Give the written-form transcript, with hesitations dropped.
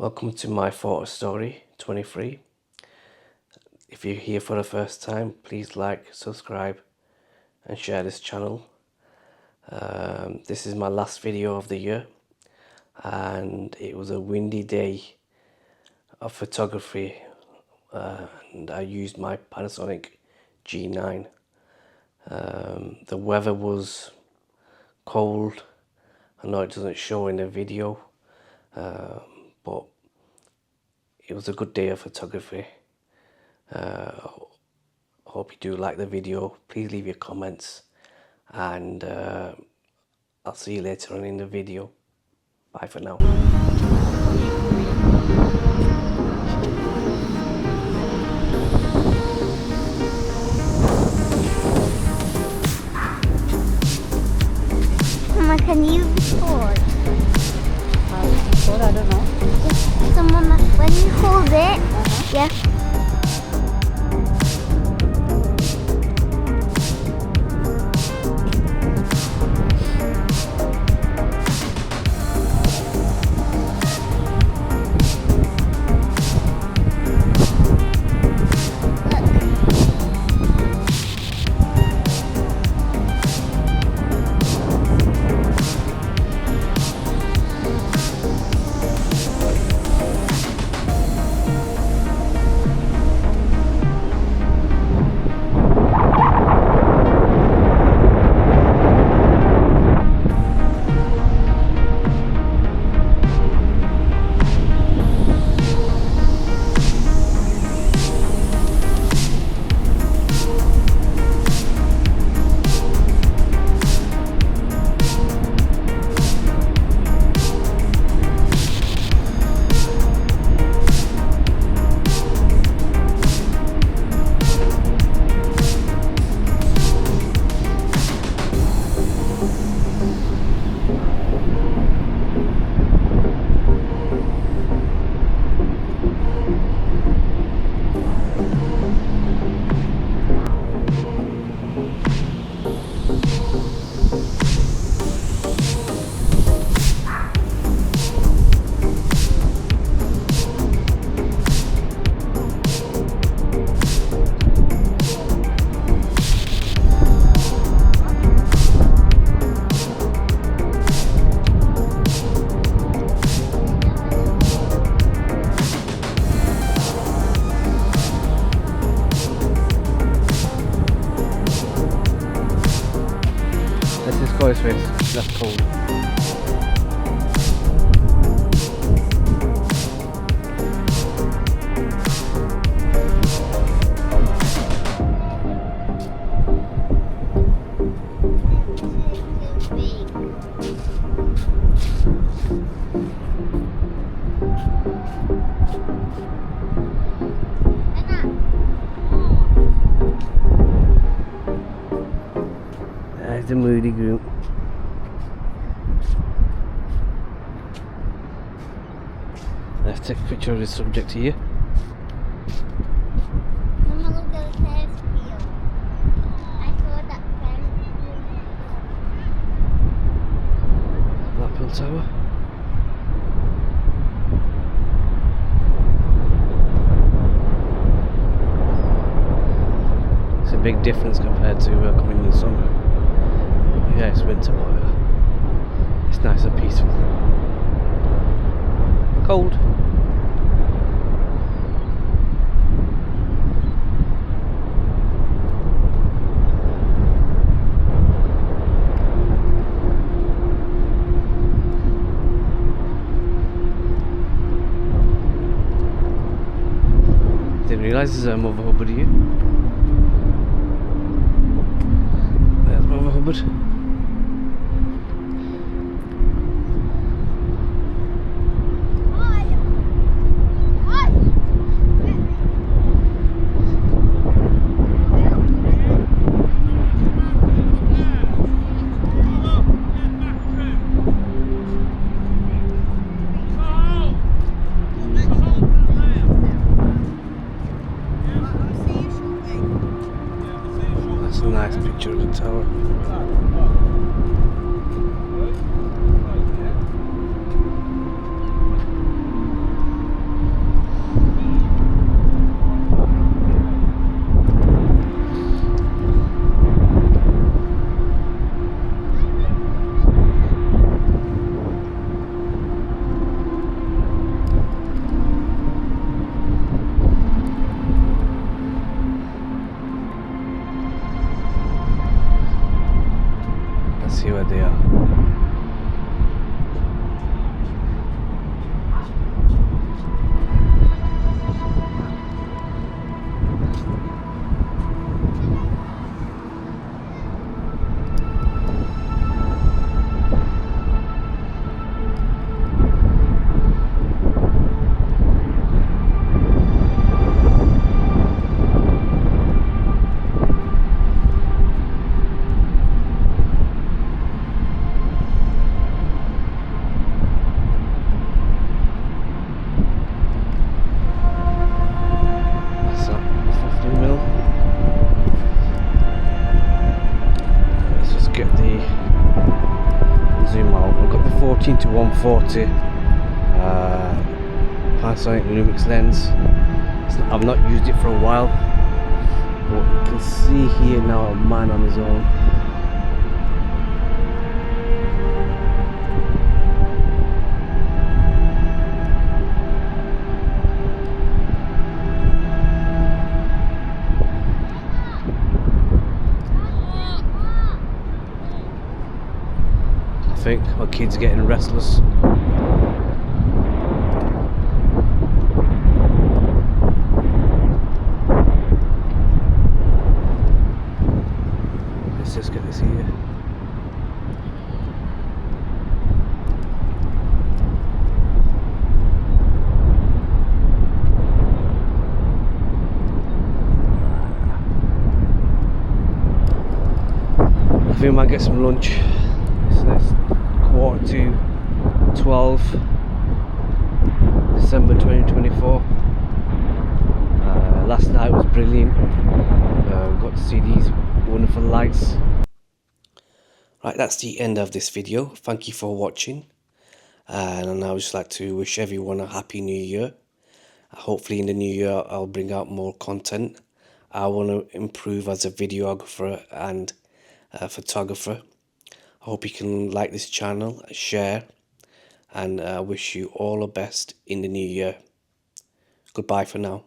Welcome to my photo story 23. If you're here for the first time, please like, subscribe and share this channel. This is my last video of the year, and it was a windy day of photography, and I used my Panasonic G9. The weather was cold. I know it doesn't show in the video, but it was a good day of photography. Hope you do like the video. Please leave your comments, and I'll see you later on in the video. Bye for now. Mama, can you record? Record? I don't know. So Mama, when you hold it, yeah. Let's just go this way, it's less cold. There's the moody group. Let's take a picture of the subject here. Mama, look at the Ferris wheel. I saw that Ferris wheel. Blackpool Tower. It's a big difference compared to coming in the summer. Yeah, it's winter, but it's nice and peaceful. Cold. Didn't realise there's a Mother Hubbard here. There's Mother Hubbard. A nice picture of the tower. see where they are. Get the zoom out. I've got the 14 to 140 Panasonic Lumix Lens. I've not used it for a while, but you can see here now a man on his own. I think my kids are getting restless. Let's just get this here. I think I might get some lunch. It's 11:45, December 2024. Last night was brilliant. We got to see these wonderful lights. Right, that's the end of this video. Thank you for watching, and I would just like to wish everyone a happy new year. Hopefully in the new year I'll bring out more content. I want to improve as a videographer and photographer. I hope you can like this channel, share, and I wish you all the best in the new year. Goodbye for now.